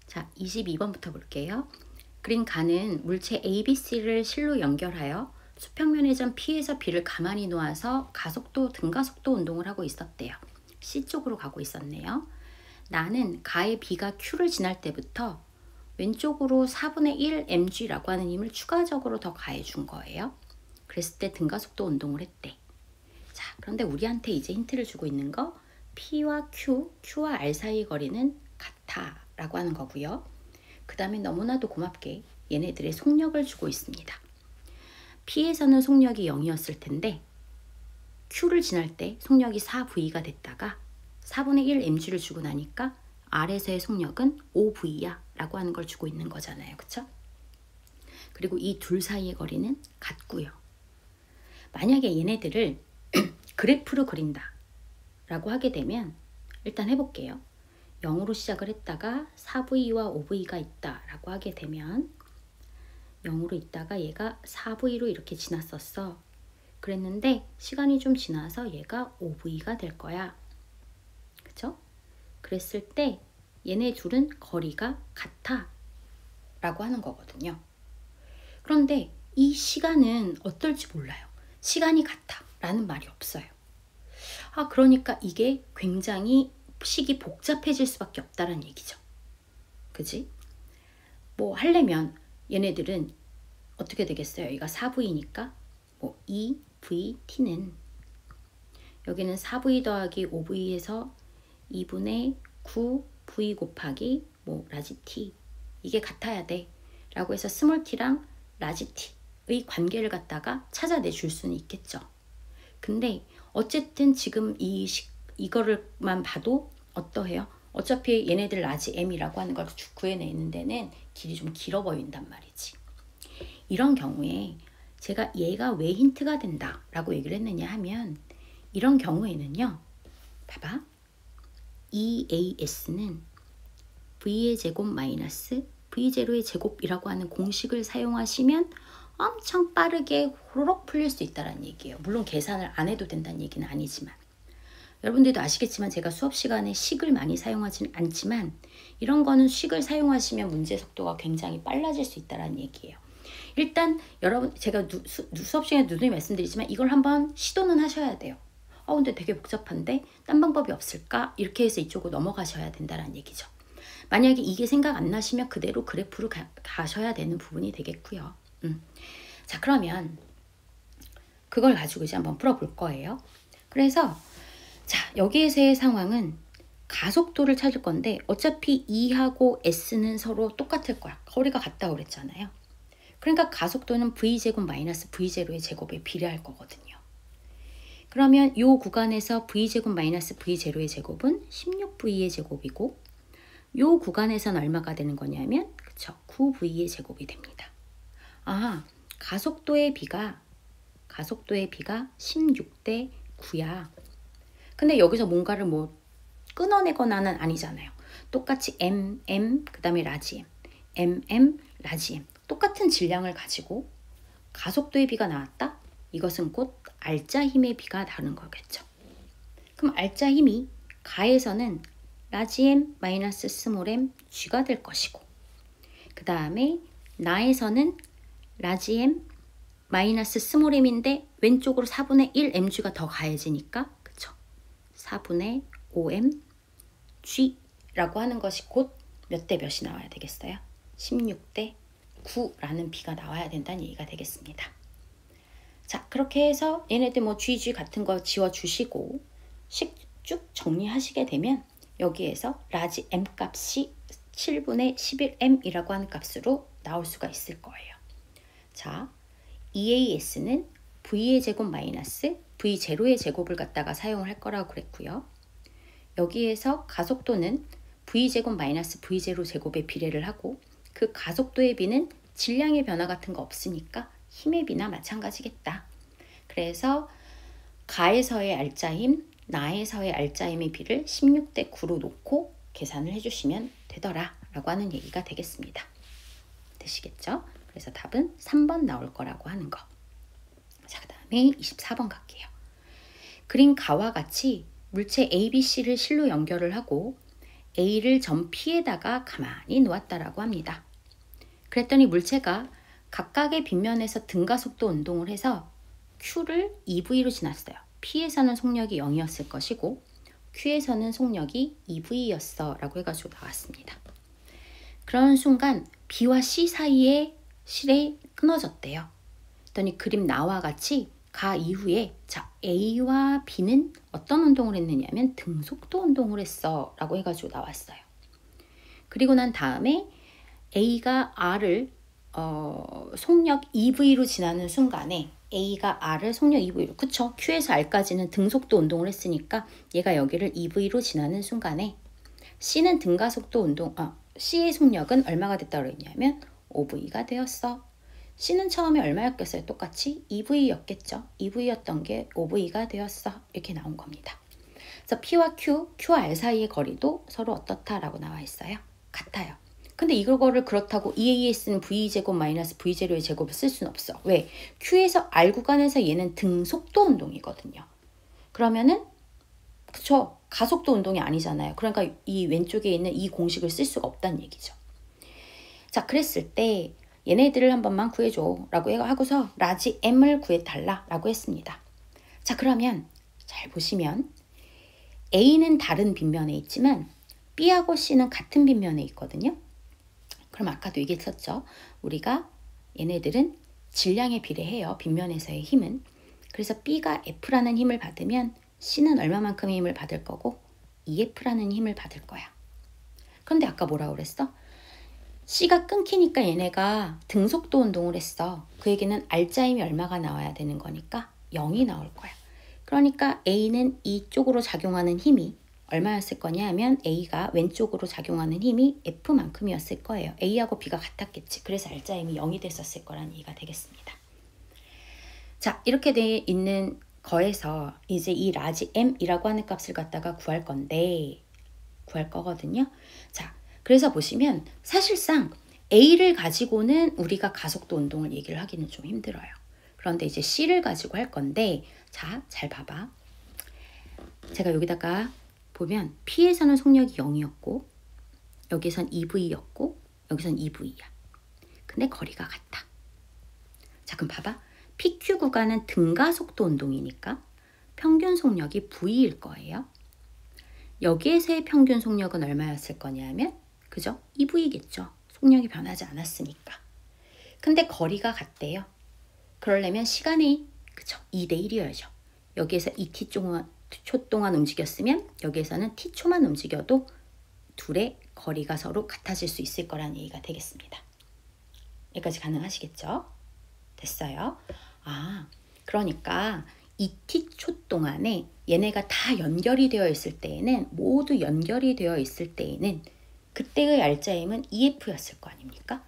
자, 22번부터 볼게요. 그린 가는 물체 ABC를 실로 연결하여 수평면의 점 P에서 B를 가만히 놓아서 가속도, 등가속도 운동을 하고 있었대요. C 쪽으로 가고 있었네요. 나는 가의 B가 Q를 지날 때부터 왼쪽으로 4분의 1 mg라고 하는 힘을 추가적으로 더 가해 준 거예요. 그랬을 때 등가속도 운동을 했대. 자, 그런데 우리한테 이제 힌트를 주고 있는 거 P와 Q, Q와 R 사이의 거리는 같아 라고 하는 거고요. 그 다음에 너무나도 고맙게 얘네들의 속력을 주고 있습니다. P에서는 속력이 0이었을 텐데 Q를 지날 때 속력이 4V가 됐다가 4분의 1 mg를 주고 나니까 R에서의 속력은 5V야 라고 하는 걸 주고 있는 거잖아요. 그쵸? 그리고 이 둘 사이의 거리는 같고요. 만약에 얘네들을 그래프로 그린다 라고 하게 되면 일단 해볼게요. 0으로 시작을 했다가 4V와 5V가 있다 라고 하게 되면 0으로 있다가 얘가 4V로 이렇게 지났었어. 그랬는데 시간이 좀 지나서 얘가 5V가 될 거야. 그쵸? 그랬을 때 얘네 둘은 거리가 같아 라고 하는 거거든요. 그런데 이 시간은 어떨지 몰라요. 시간이 같아 라는 말이 없어요. 그러니까 이게 굉장히 식이 복잡해질 수밖에 없다는 얘기죠. 그지? 뭐 하려면 얘네들은 어떻게 되겠어요? 여기가 4V니까 뭐 2VT는 여기는 4V 더하기 5V에서 2분의 9V 곱하기 뭐 라지 T 이게 같아야 돼 라고 해서 스몰 t랑 라지 t의 관계를 갖다가 찾아내 줄 수는 있겠죠. 근데 어쨌든 지금 이거를만 봐도 어떠해요? 어차피 얘네들 라지 m이라고 하는 걸 구해내는 데는 길이 좀 길어 보인단 말이지. 이런 경우에 제가 얘가 왜 힌트가 된다 라고 얘기를 했느냐 하면 이런 경우에는요. 봐봐. EAS는 V의 제곱 마이너스 V0의 제곱이라고 하는 공식을 사용하시면 엄청 빠르게 호로록 풀릴 수 있다는 얘기예요. 물론 계산을 안 해도 된다는 얘기는 아니지만 여러분들도 아시겠지만 제가 수업 시간에 식을 많이 사용하지는 않지만 이런 거는 식을 사용하시면 문제 속도가 굉장히 빨라질 수 있다는 얘기예요. 일단 여러분 제가 수업 시간에 누누이 말씀드리지만 이걸 한번 시도는 하셔야 돼요. 근데 되게 복잡한데 딴 방법이 없을까? 이렇게 해서 이쪽으로 넘어가셔야 된다는 얘기죠. 만약에 이게 생각 안 나시면 그대로 그래프로 가셔야 되는 부분이 되겠고요. 자, 그러면 그걸 가지고 이제 한번 풀어볼 거예요. 그래서 자, 여기에서의 상황은 가속도를 찾을 건데 어차피 E하고 S는 서로 똑같을 거야. 거리가 같다고 그랬잖아요. 그러니까 가속도는 V제곱 마이너스 V0의 제곱에 비례할 거거든요. 그러면 이 구간에서 V제곱 마이너스 V0의 제곱은 16V의 제곱이고 이 구간에서는 얼마가 되는 거냐면 그쵸? 9V의 제곱이 됩니다. 가속도의 비가 16대 9야. 근데 여기서 뭔가를 뭐 끊어내거나는 아니잖아요. 똑같이 M, 그 다음에 라지 M, 라지 M 똑같은 질량을 가지고 가속도의 비가 나왔다? 이것은 곧 R자 힘의 비가 다른 거겠죠. 그럼 R자 힘이 가에서는 라지 M 마이너스 스몰 m G가 될 것이고 그 다음에 나에서는 라지 M 마이너스 스몰 m인데 왼쪽으로 4분의 1 mg가 더 가해지니까 그쵸? 4분의 5m G라고 하는 것이 곧 몇 대 몇이 나와야 되겠어요? 16대 9라는 비가 나와야 된다는 얘기가 되겠습니다. 자, 그렇게 해서 얘네들 뭐 GG 같은 거 지워주시고 쭉 정리하시게 되면 여기에서 라지 M 값이 7분의 11m이라고 하는 값으로 나올 수가 있을 거예요. 자, EAS는 V의 제곱 마이너스 V0의 제곱을 갖다가 사용을 할 거라고 그랬고요. 여기에서 가속도는 V제곱 마이너스 V0 제곱에 비례를 하고 그 가속도의 비는 질량의 변화 같은 거 없으니까 힘의 비나 마찬가지겠다. 그래서 가에서의 R자힘, 나에서의 R자힘의 비를 16대 9로 놓고 계산을 해주시면 되더라 라고 하는 얘기가 되겠습니다. 되시겠죠? 그래서 답은 3번 나올 거라고 하는 거. 자, 그 다음에 24번 갈게요. 그린 가와 같이 물체 ABC를 실로 연결을 하고 A를 점 P에다가 가만히 놓았다라고 합니다. 그랬더니 물체가 각각의 빗면에서 등가속도 운동을 해서 Q를 EV로 지났어요. P에서는 속력이 0이었을 것이고 Q에서는 속력이 EV였어 라고 해가지고 나왔습니다. 그런 순간 B와 C 사이에 실이 끊어졌대요. 그랬더니 그림 나와 같이 가 이후에 자 A와 B는 어떤 운동을 했느냐면 등속도 운동을 했어 라고 해가지고 나왔어요. 그리고 난 다음에 A가 R을 속력 EV로 지나는 순간에 A가 R을 속력 EV로, 그쵸? Q에서 R까지는 등속도 운동을 했으니까 얘가 여기를 EV로 지나는 순간에 C는 등가속도 운동, C의 속력은 얼마가 됐다고 그랬냐면 5V가 되었어. C는 처음에 얼마였겠어요? 똑같이 2V였겠죠. 2V였던 게 5V가 되었어. 이렇게 나온 겁니다. 그래서 P와 Q, Q와 R 사이의 거리도 서로 어떻다라고 나와 있어요? 같아요. 근데 이거를 그렇다고 EAS는 V제곱 마이너스 V제로의 제곱을 쓸 수는 없어. 왜? Q에서 R 구간에서 얘는 등속도 운동이거든요. 그러면은 그쵸? 가속도 운동이 아니잖아요. 그러니까 이 왼쪽에 있는 이 공식을 쓸 수가 없다는 얘기죠. 자, 그랬을 때 얘네들을 한 번만 구해줘 라고 하고서 라지 M을 구해달라 라고 했습니다. 자, 그러면 잘 보시면 A는 다른 빗면에 있지만 B하고 C는 같은 빗면에 있거든요. 그럼 아까도 얘기했었죠. 우리가 얘네들은 질량에 비례해요. 빗면에서의 힘은. 그래서 B가 F라는 힘을 받으면 C는 얼마만큼의 힘을 받을 거고 EF라는 힘을 받을 거야. 그런데 아까 뭐라고 그랬어? C가 끊기니까 얘네가 등속도 운동을 했어. 그 얘기는 R자 힘이 얼마가 나와야 되는 거니까 0이 나올 거야. 그러니까 A는 이쪽으로 작용하는 힘이 얼마였을 거냐 하면 A가 왼쪽으로 작용하는 힘이 F만큼이었을 거예요. A하고 B가 같았겠지. 그래서 R자 힘이 0이 됐었을 거라는 얘기가 되겠습니다. 자, 이렇게 돼 있는 거에서 이제 이 라지 M이라고 하는 값을 갖다가 구할 거거든요. 자, 그래서 보시면 사실상 A를 가지고는 우리가 가속도 운동을 얘기를 하기는 좀 힘들어요. 그런데 이제 C를 가지고 할 건데, 자, 잘 봐봐. 제가 여기다가 보면 P에서는 속력이 0이었고 여기선 2V였고 여기선 2V야. 근데 거리가 같다. 자, 그럼 봐봐. PQ 구간은 등가속도 운동이니까 평균 속력이 V일 거예요. 여기에서의 평균 속력은 얼마였을 거냐면 그죠? 2V겠죠. 속력이 변하지 않았으니까. 근데 거리가 같대요. 그러려면 시간이 그죠? 2대1이어야죠. 여기에서 2t 초 동안 움직였으면 여기에서는 t초만 움직여도 둘의 거리가 서로 같아질 수 있을 거라는 얘기가 되겠습니다. 여기까지 가능하시겠죠? 됐어요. 그러니까 2t초 동안에 얘네가 다 연결이 되어 있을 때에는 모두 연결이 되어 있을 때에는 그때의 R자 힘은 EF였을 거 아닙니까?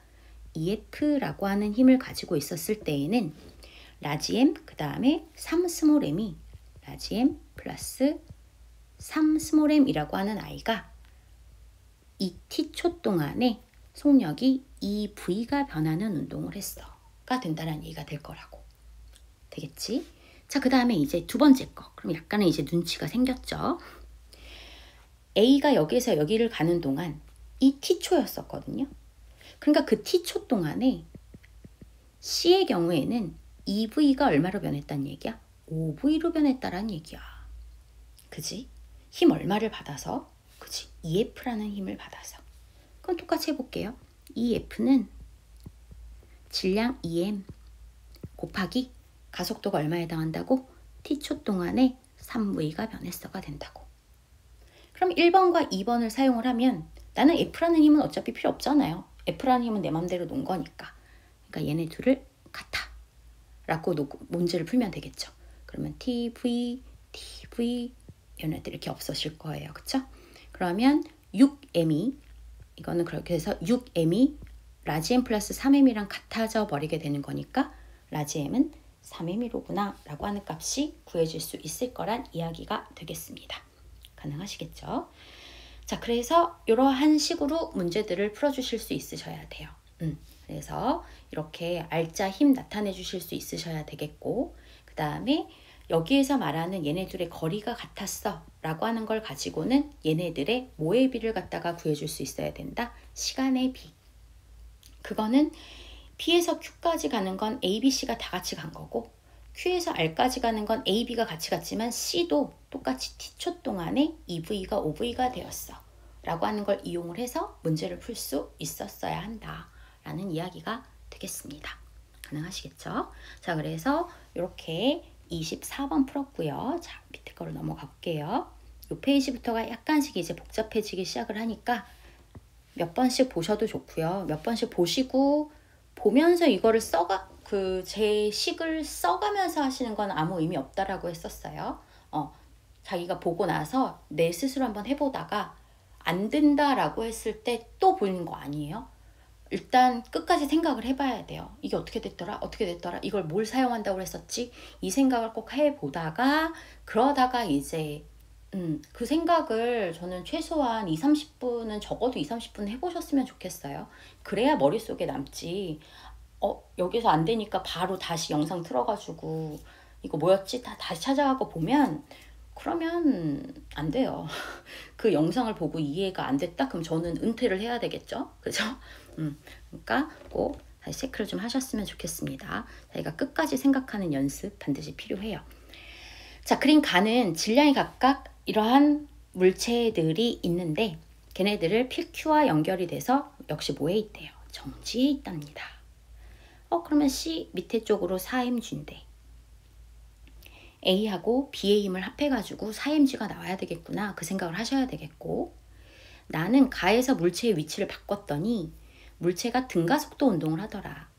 EF라고 하는 힘을 가지고 있었을 때에는 라지 M 그 다음에 3 스몰 m이 라지 M 플러스 3 스몰 m이라고 하는 아이가 2t초 동안에 속력이 2V가 변하는 운동을 했어가 된다는 얘기가 될 거라고. 되겠지? 자, 그 다음에 이제 두 번째 거. 그럼 약간의 이제 눈치가 생겼죠. A가 여기에서 여기를 가는 동안 이 t초였었거든요. 그러니까 그 t초 동안에 C의 경우에는 2V가 얼마로 변했다는 얘기야? 5V로 변했다라는 얘기야. 그지? 힘 얼마를 받아서? 그지? EF라는 힘을 받아서. 그럼 똑같이 해볼게요. EF는 질량 EM 곱하기 가속도가 얼마에 해당한다고? t초 동안에 3V가 변했어가 된다고. 그럼 1번과 2번을 사용을 하면 나는 F라는 힘은 어차피 필요 없잖아요. F라는 힘은 내 맘대로 놓은 거니까. 그러니까 얘네 둘을 같아 라고 놓고 문제를 풀면 되겠죠. 그러면 TV, TV 얘네들 이렇게 없어질 거예요. 그쵸? 그러면 6m이 이거는 그렇게 해서 6m이 라지 M 플러스 3m이랑 같아져 버리게 되는 거니까 라지 M은 3m이로구나 라고 하는 값이 구해질 수 있을 거란 이야기가 되겠습니다. 가능하시겠죠? 자, 그래서 이러한 식으로 문제들을 풀어주실 수 있으셔야 돼요. 그래서 이렇게 R자 힘 나타내 주실 수 있으셔야 되겠고, 그 다음에 여기에서 말하는 얘네들의 거리가 같았어 라고 하는 걸 가지고는 얘네들의 뭐의 비를 갖다가 구해줄 수 있어야 된다? 시간의 비. 그거는 P에서 Q까지 가는 건 A, B, C가 다 같이 간 거고, Q에서 R까지 가는 건 A, B가 같이 갔지만 C도 똑같이 T초 동안에 EV가 OV가 되었어 라고 하는 걸 이용을 해서 문제를 풀 수 있었어야 한다 라는 이야기가 되겠습니다. 가능하시겠죠? 자, 그래서 이렇게 24번 풀었고요. 자, 밑에 거로 넘어가 볼게요. 이 페이지부터가 약간씩 이제 복잡해지기 시작을 하니까 몇 번씩 보셔도 좋고요. 몇 번씩 보시고 보면서 이거를 제 식을 써가면서 하시는 건 아무 의미 없다라고 했었어요. 자기가 보고 나서 내 스스로 한번 해보다가 안 된다라고 했을 때 또 보는 거 아니에요? 일단 끝까지 생각을 해봐야 돼요. 이게 어떻게 됐더라? 어떻게 됐더라? 이걸 뭘 사용한다고 했었지? 이 생각을 꼭 해보다가 그러다가 이제 그 생각을 저는 최소한 20-30분은 적어도 20-30분 해보셨으면 좋겠어요. 그래야 머릿속에 남지. 여기서 안 되니까 바로 다시 영상 틀어가지고 이거 뭐였지? 다시 찾아가고 보면 그러면 안 돼요. 그 영상을 보고 이해가 안 됐다? 그럼 저는 은퇴를 해야 되겠죠? 그죠? 그러니까 꼭 다시 체크를 좀 하셨으면 좋겠습니다. 저희가 끝까지 생각하는 연습 반드시 필요해요. 자, 그린 간은 질량이 각각 이러한 물체들이 있는데 걔네들을 PQ와 연결이 돼서 역시 뭐에 있대요? 정지에 있답니다. 그러면 C 밑에 쪽으로 4mg인데 A하고 B의 힘을 합해가지고 4mg가 나와야 되겠구나. 그 생각을 하셔야 되겠고, 나는 가에서 물체의 위치를 바꿨더니 물체가 등가속도 운동을 하더라.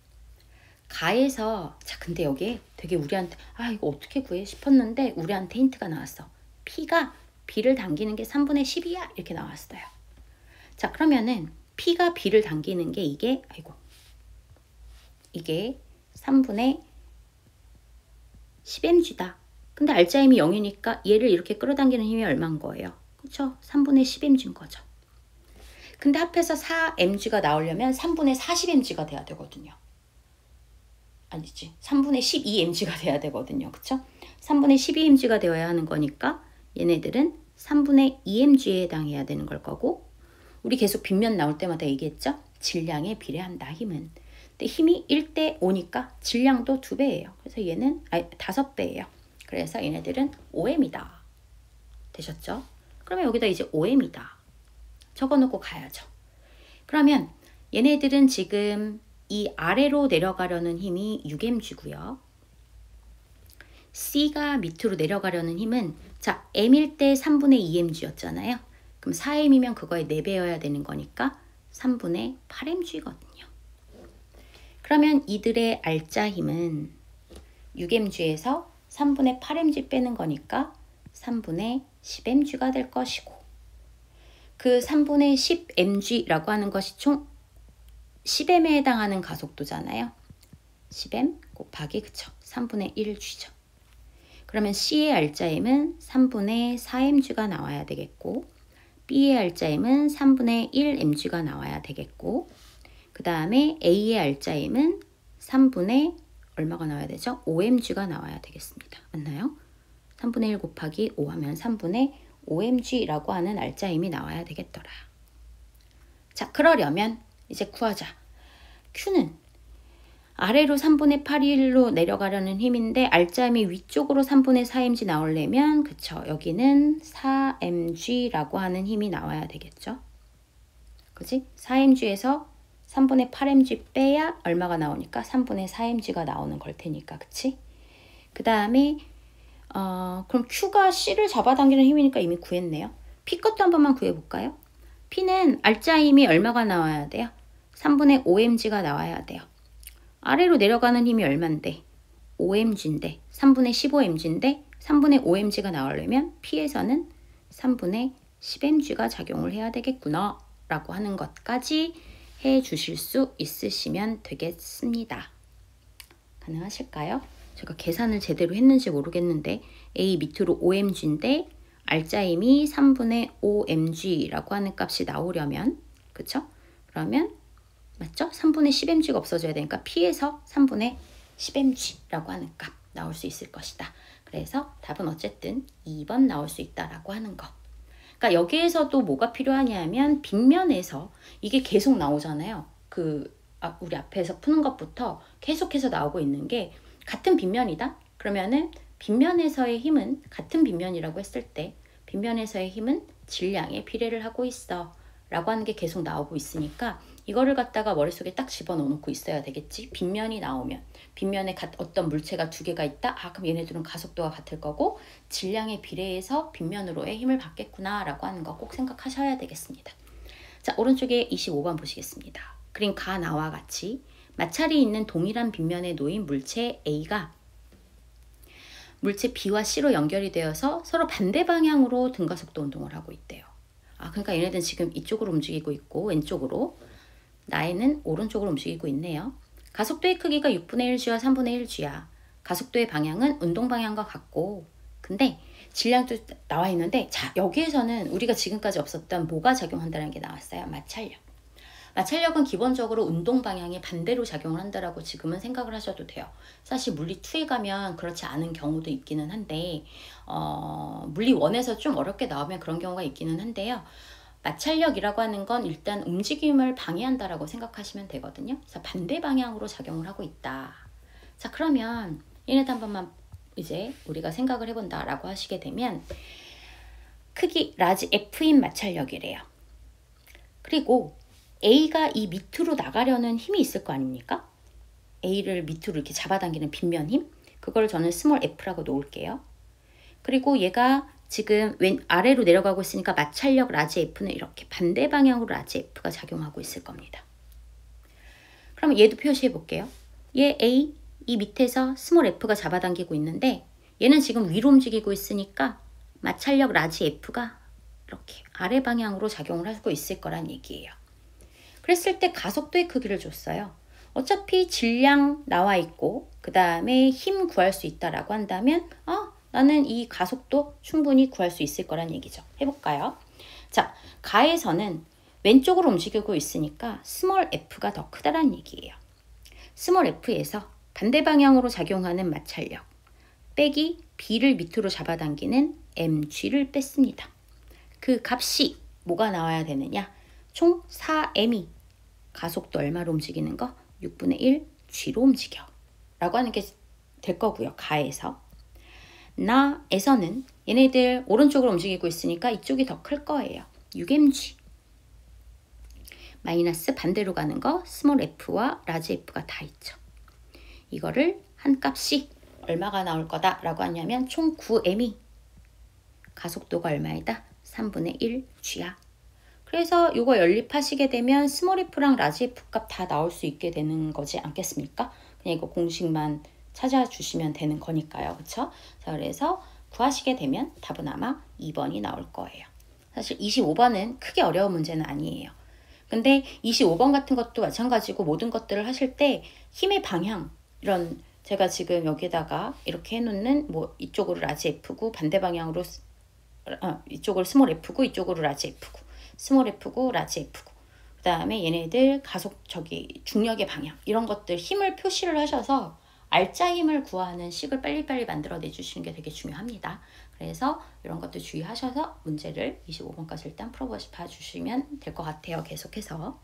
가에서, 자, 근데 여기에 되게 우리한테 이거 어떻게 구해 싶었는데 우리한테 힌트가 나왔어. P가 B를 당기는 게 3분의 10이야 이렇게 나왔어요. 자, 그러면은 P가 B를 당기는 게 이게 3분의 10mg다. 근데 R자 힘이 0이니까 얘를 이렇게 끌어당기는 힘이 얼마인 거예요? 그쵸? 3분의 10mg인 거죠. 근데 합해서 4mg가 나오려면 3분의 40mg가 돼야 되거든요. 아니지. 3분의 12mg가 돼야 되거든요. 그쵸? 3분의 12mg가 되어야 하는 거니까 얘네들은 3분의 2mg에 해당해야 되는 걸 거고, 우리 계속 빗면 나올 때마다 얘기했죠? 질량에 비례한다, 힘은. 근데 힘이 1대 5니까 질량도 2배예요. 그래서 얘는 5배예요. 그래서 얘네들은 5m이다. 되셨죠? 그러면 여기다 이제 5m이다. 적어놓고 가야죠. 그러면 얘네들은 지금 이 아래로 내려가려는 힘이 6mg고요. C가 밑으로 내려가려는 힘은, 자, M일 때 3분의 2mg였잖아요. 그럼 4m이면 그거의 4배여야 되는 거니까 3분의 8mg거든요. 그러면 이들의 R자 힘은 6mg에서 3분의 8mg 빼는 거니까 3분의 10mg가 될 것이고, 그 3분의 10mg라고 하는 것이 총 10m에 해당하는 가속도잖아요. 10m 곱하기 그쵸? 3분의 1g죠. 그러면 C의 R자임은 3분의 4mg가 나와야 되겠고, B의 R자임은 3분의 1mg가 나와야 되겠고, 그 다음에 A의 R자임은 3분의 얼마가 나와야 되죠? 5mg가 나와야 되겠습니다. 맞나요? 3분의 1 곱하기 5 하면 3분의 5mg라고 하는 R자임이 나와야 되겠더라. 자, 그러려면 이제 구하자. Q는 아래로 3분의 8일로 내려가려는 힘인데 R자임이 위쪽으로 3분의 4mg 나오려면, 그쵸, 여기는 4mg라고 하는 힘이 나와야 되겠죠. 그지? 4mg에서 3분의 8mg 빼야 얼마가 나오니까 3분의 4mg가 나오는 걸 테니까, 그치? 그 다음에 그럼 Q가 C를 잡아당기는 힘이니까 이미 구했네요. P 것도 한 번만 구해볼까요? P는 R자 힘이 얼마가 나와야 돼요? 3분의 5mg가 나와야 돼요. 아래로 내려가는 힘이 얼만데? 5mg인데 3분의 15mg인데 3분의 5mg가 나오려면 P에서는 3분의 10mg가 작용을 해야 되겠구나 라고 하는 것까지 해 주실 수 있으시면 되겠습니다. 가능하실까요? 제가 계산을 제대로 했는지 모르겠는데 A 밑으로 5mg인데 R자 힘이 3분의 5mg라고 하는 값이 나오려면, 그쵸? 그러면 맞죠? 3분의 10mg가 없어져야 되니까 P에서 3분의 10mg라고 하는 값 나올 수 있을 것이다. 그래서 답은 어쨌든 2번 나올 수 있다라고 하는 거. 그러니까 여기에서도 뭐가 필요하냐면 빗면에서 이게 계속 나오잖아요. 우리 앞에서 푸는 것부터 계속해서 나오고 있는 게 같은 빗면이다? 그러면은 빗면에서의 힘은 같은 빗면이라고 했을 때 빗면에서의 힘은 질량에 비례를 하고 있어 라고 하는 게 계속 나오고 있으니까 이거를 갖다가 머릿속에 딱 집어넣어 놓고 있어야 되겠지. 빗면이 나오면 빗면에 어떤 물체가 두 개가 있다. 그럼 얘네들은 가속도가 같을 거고 질량에 비례해서 빗면으로의 힘을 받겠구나 라고 하는 거 꼭 생각하셔야 되겠습니다. 자, 오른쪽에 25번 보시겠습니다. 그림 가 나와 같이 마찰이 있는 동일한 빗면에 놓인 물체 A가 물체 B와 C로 연결이 되어서 서로 반대 방향으로 등가속도 운동을 하고 있대요. 그러니까 얘네들은 지금 이쪽으로 움직이고 있고 왼쪽으로, 나에는 오른쪽으로 움직이고 있네요. 가속도의 크기가 6분의 1G와 3분의 1G야. 가속도의 방향은 운동 방향과 같고, 근데 질량도 나와 있는데, 자, 여기에서는 우리가 지금까지 없었던 뭐가 작용한다는 게 나왔어요. 마찰력. 마찰력은 기본적으로 운동 방향에 반대로 작용을 한다라고 지금은 생각을 하셔도 돼요. 사실 물리 2에 가면 그렇지 않은 경우도 있기는 한데 물리 1에서 좀 어렵게 나오면 그런 경우가 있기는 한데요. 마찰력이라고 하는 건 일단 움직임을 방해한다라고 생각하시면 되거든요. 그래서 반대 방향으로 작용을 하고 있다. 자, 그러면 얘네도 한 번만 이제 우리가 생각을 해본다라고 하시게 되면 크기 라지 F인 마찰력이래요. 그리고 A가 이 밑으로 나가려는 힘이 있을 거 아닙니까? A를 밑으로 이렇게 잡아당기는 빗면 힘? 그걸 저는 스몰 f라고 놓을게요. 그리고 얘가 지금 아래로 내려가고 있으니까 마찰력 라지 F는 이렇게 반대 방향으로 라지 F가 작용하고 있을 겁니다. 그럼 얘도 표시해 볼게요. 얘 A, 이 밑에서 스몰 f가 잡아당기고 있는데 얘는 지금 위로 움직이고 있으니까 마찰력 라지 F가 이렇게 아래 방향으로 작용을 하고 있을 거란 얘기예요. 그랬을 때 가속도의 크기를 줬어요. 어차피 질량 나와 있고 그 다음에 힘 구할 수 있다라고 한다면 나는 이 가속도 충분히 구할 수 있을 거란 얘기죠. 해볼까요? 자, 가에서는 왼쪽으로 움직이고 있으니까 스몰 f가 더 크다란 얘기예요. 스몰 f에서 반대 방향으로 작용하는 마찰력 빼기 b를 밑으로 잡아당기는 mg를 뺐습니다. 그 값이 뭐가 나와야 되느냐? 총 4m이 가속도 얼마로 움직이는 거? 6분의 1 g로 움직여 라고 하는 게 될 거고요. 가에서. 나에서는 얘네들 오른쪽으로 움직이고 있으니까 이쪽이 더 클 거예요. 6mg. 마이너스 반대로 가는 거 스몰 f와 라지 f가 다 있죠. 이거를 한 값이 얼마가 나올 거다 라고 하냐면 총 9m이 가속도가 얼마이다? 3분의 1 g야. 그래서 이거 연립하시게 되면 스몰 f랑 라지 f 값 다 나올 수 있게 되는 거지 않겠습니까? 그냥 이거 공식만 찾아주시면 되는 거니까요. 그쵸? 자, 그래서 구하시게 되면 답은 아마 2번이 나올 거예요. 사실 25번은 크게 어려운 문제는 아니에요. 근데 25번 같은 것도 마찬가지고 모든 것들을 하실 때 힘의 방향, 이런 제가 지금 여기다가 이렇게 해놓는 뭐 이쪽으로 라지 F고 반대 방향으로 이쪽으로 스몰 F고 이쪽으로 라지 F고 스몰 F고 라지 F고 그 다음에 얘네들 중력의 방향 이런 것들 힘을 표시를 하셔서 알짜 힘을 구하는 식을 빨리빨리 만들어 내주시는 게 되게 중요합니다. 그래서 이런 것들 주의하셔서 문제를 25번까지 일단 풀어봐 주시면 될 것 같아요. 계속해서.